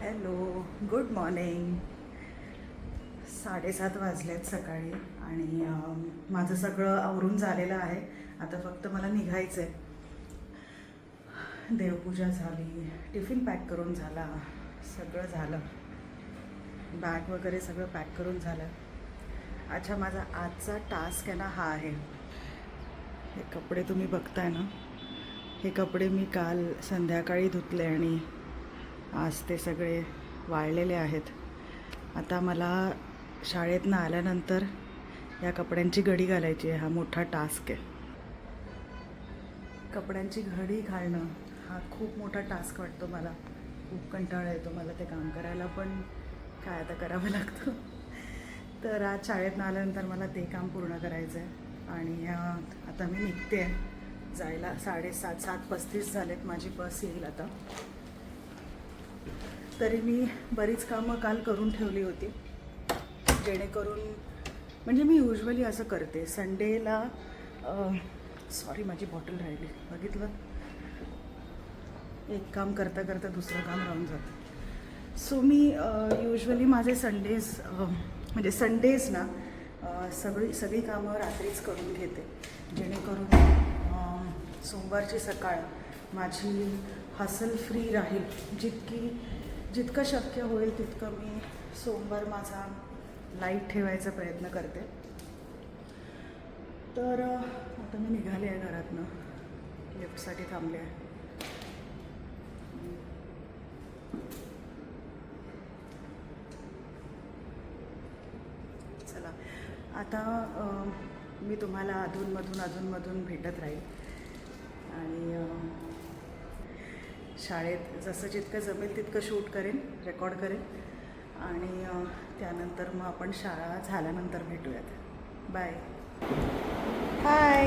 Hello, good morning. 7:30 वाजलेत सकाळी आणि माझं सगळं आवरून झालेलं आहे. आता फक्त मला निघायचं आहे. देवपूजा झाली, टिफिन पॅक करून झाला, सगळं झालं, बॅग वगैरे सगळं पॅक करून झालं. अच्छा, माझा आजचा टास्क आहे ना हा आहे. हे कपडे तुम्ही बघताय ना, हे कपडे मी काल संध्याकाळी धुतले आणि आज ते सगळे वाळलेले आहेत. आता मला शाळेतनं आल्यानंतर या कपड्यांची घडी घालायची आहे. हा मोठा टास्क आहे. कपड्यांची घडी घालणं हा खूप मोठा टास्क वाटतो मला. खूप कंटाळा येतो मला ते काम करायला, पण काय आता करावं लागतं. तर आज शाळेतनं आल्यानंतर मला ते काम पूर्ण करायचं आहे आणि आता मी निघते आहे जायला. 7:35 झालेत, माझी बस येईल आता. तरी मी बरीच कामं काल करून ठेवली होती, जेणेकरून म्हणजे मी युजली असं करते संडेला. सॉरी, माझी बॉटल राहिली, बघितलं. एक काम करता करता दुसरं काम राहून जातं. सो मी युजली माझे संडेज म्हणजे संडेज ना सगळी कामं रात्रीच करून घेते, जेणेकरून सोमवारची सकाळ माझी हसल फ्री राहील. जितकं शक्य होईल तितकं मी सोमवार माझा लाईट ठेवायचा प्रयत्न करते. तर आता मी निघाले आहे घरातनं, लिफ्टसाठी थांबले आहे. चला, आता मी तुम्हाला अधूनमधून भेटत राहील आणि शाळेत जसं जितकं जमेल तितकं शूट करेन, रेकॉर्ड करेन आणि त्यानंतर मग आपण शाळा झाल्यानंतर भेटूयात. बाय. हाय,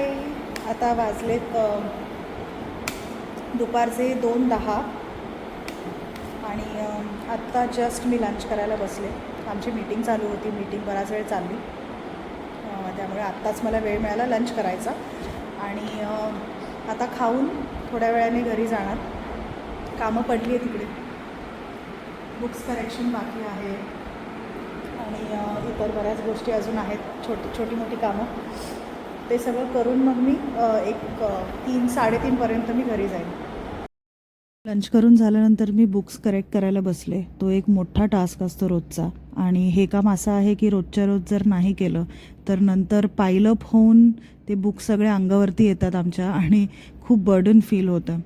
आता वाजलेत दुपारचे 2:10 आणि आत्ता जस्ट मी लंच करायला बसले. आमची मीटिंग चालू होती, मीटिंग बराच वेळ चालली, त्यामुळे आत्ताच मला वेळ मिळाला लंच करायचा आणि आता खाऊन थोड्या वेळाने घरी जाणार. कामं पडली आहे तिकडे, बुक्स करेक्शन बाकी आहे आणि इतर बऱ्याच गोष्टी अजून आहेत, छोटी मोठी कामं. ते सगळं करून मग मी 3-3:30पर्यंत मी घरी जाईन. लंच करून झाल्यानंतर मी बुक्स करेक्ट करायला बसले. तो एक मोठा टास्क असतो रोजचा आणि हे काम असं आहे की रोजच्या रोज जर नाही केलं तर नंतर पाईलअप होऊन ते बुक्स सगळे अंगावरती येतात आमच्या आणि खूप बर्डन फील होतं.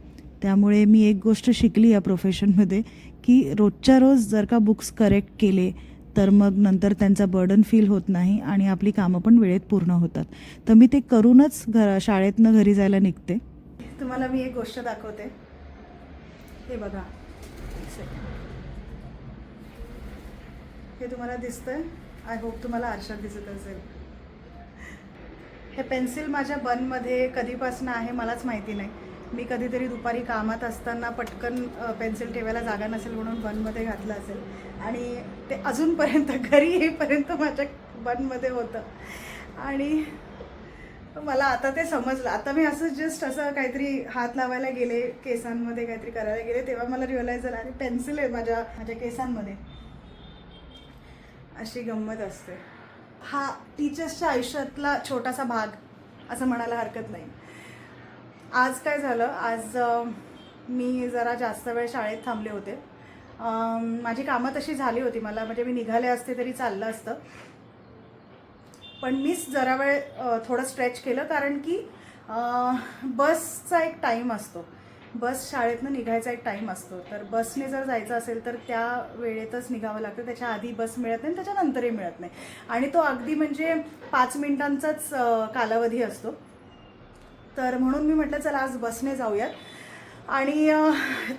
त्यामुळे मी एक गोष्ट शिकली या प्रोफेशनमध्ये की रोजच्या रोज जर का बुक्स करेक्ट केले तर मग नंतर त्यांचा बर्डन फील होत नाही आणि आपली कामं पण वेळेत पूर्ण होतात. तर मी ते करूनच शाळेतनं घरी जायला निघते. तुम्हाला मी एक गोष्ट दाखवते. हे बघा, हे तुम्हाला दिसतंय? आय होप तुम्हाला आरशात दिसत असेल. हे पेन्सिल माझ्या बनमध्ये कधीपासून आहे मलाच माहिती नाही. मी कधीतरी दुपारी कामात असताना पटकन पेन्सिल ठेवायला जागा नसेल म्हणून बनमध्ये घातलं असेल आणि ते अजूनपर्यंत घरी येईपर्यंत माझ्या बनमध्ये होतं आणि मला आता ते समजलं. आता मी असं जस्ट असं काहीतरी हात लावायला गेले, केसांमध्ये काहीतरी करायला गेले, तेव्हा मला रिअलाईज झालं आणि पेन्सिल आहे माझ्या केसांमध्ये. अशी गंमत असते. हा टीचर्सच्या आयुष्यातला छोटासा भाग असं म्हणायला हरकत नाही. आज काय झालं, आज मी जरा जास्त वेळ शाळेत थांबले होते. माझी कामं तशी झाली होती, मला म्हणजे मी निघाले असते तरी चाललं असतं, पण मीच जरा वेळ थोडं स्ट्रेच केलं कारण की बसचा एक टाईम असतो, बस शाळेतनं निघायचा एक टाईम असतो. तर बसने जर जायचं असेल तर त्या वेळेतच निघावं लागतं, त्याच्या आधी बस मिळत नाही, त्याच्यानंतरही मिळत नाही आणि तो अगदी म्हणजे 5 मिनिटांचाच कालावधी असतो. तर म्हणून मी म्हटलं चला आज बसने जाऊयात आणि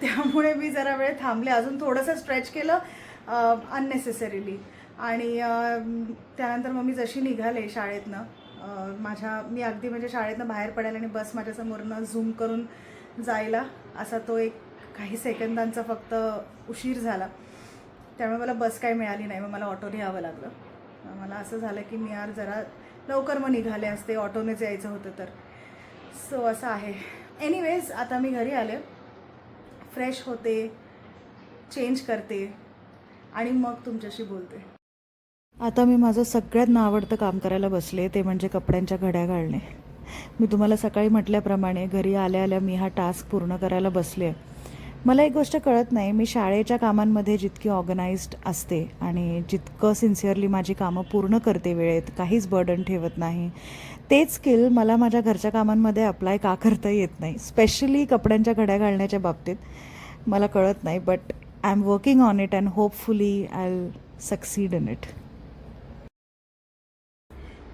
त्यामुळे मी जरा वेळ थांबले, अजून थोडंसं स्ट्रेच केलं अननेसेसरीली आणि त्यानंतर मग मी जशी निघाले शाळेतनं मी अगदी म्हणजे शाळेतनं बाहेर पडायला आणि बस माझ्यासमोरनं झूम करून जायला असा तो एक काही सेकंदांचा फक्त उशीर झाला. त्यामुळे मला बस काही मिळाली नाही, मग मला ऑटोने यावं लागलं. मला असं झालं की मी यार जरा लवकर मग निघाले असते, ऑटोनेच यायचं होतं तर. सो असं आहे. एनिवेज, आता मी घरी आले, फ्रेश होते, चेंज करते आणि मग तुमच्याशी बोलते. आता मी माझं सगळ्यात नावडतं काम करायला बसले, ते म्हणजे कपड्यांच्या घड्या घालणे. मी तुम्हाला सकाळी म्हटल्याप्रमाणे घरी आल्या आल्या मी हा टास्क पूर्ण करायला बसले. मला एक गोष्ट कळत नाही, मी शाळेच्या कामांमध्ये जितकी ऑर्गनाइज्ड असते आणि जितकं सिन्सिअरली माझी कामं पूर्ण करते वेळेत, काहीच बर्डन ठेवत नाही, तेच स्किल मला माझ्या घरच्या कामांमध्ये अप्लाय का करता येत नाही, स्पेशली कपड्यांच्या घड्या घालण्याच्या बाबतीत. मला कळत नाही, but I am working on it and hopefully I will succeed in it.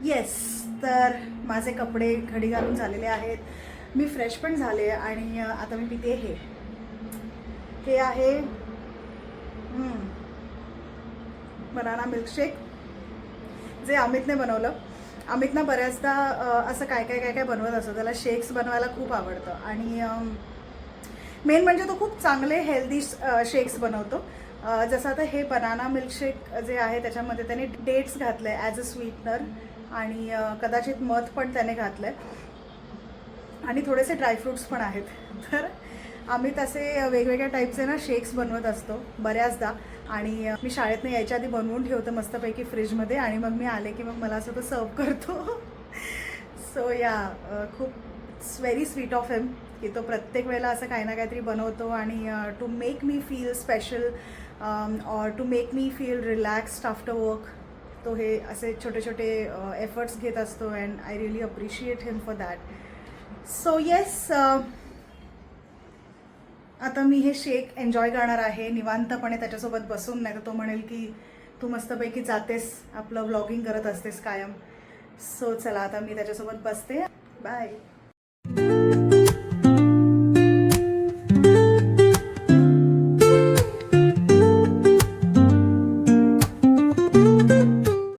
Yes, तर माझे कपडे घडी घालून झालेले आहेत, मी फ्रेश पण झाले आणि आता मी पिते हे आहे बनाना मिल्कशेक, जे अमितने बनवलं. अमितनं बऱ्याचदा असं काय काय बनवत असतं, त्याला शेक्स बनवायला खूप आवडतं आणि मेन म्हणजे तो खूप चांगले हेल्दी शेक्स बनवतो. जसं आता हे बनाना मिल्कशेक जे आहे त्याच्यामध्ये त्याने डेट्स घातले ॲज अ स्वीटनर आणि कदाचित मध पण त्याने घातलं आहे आणि थोडेसे ड्रायफ्रूट्स पण आहेत. तर आम्ही तसे वेगवेगळ्या टाईपचे ना शेक्स बनवत असतो बऱ्याचदा आणि मी शाळेतनं यायच्या आधी बनवून ठेवतो मस्तपैकी फ्रीजमध्ये आणि मग मी आले की मग मला असं तो सर्व करतो. सो या खूप इट्स व्हेरी स्वीट ऑफ हिम की तो प्रत्येक वेळेला असं काही ना काहीतरी बनवतो आणि to make me feel special or to make me feel relaxed after work, तो हे असे छोटे छोटे एफर्ट्स घेत असतो and I really appreciate him for that. So yes, आता मी हे शेक एन्जॉय करणार आहे निवांतपणे त्याच्यासोबत बसून, नाही तर तो म्हणेल की तू मस्तपैकी जातेस आपलं व्लॉगिंग करत असतेस कायम. सो चला आता मी त्याच्यासोबत बसते. बाय.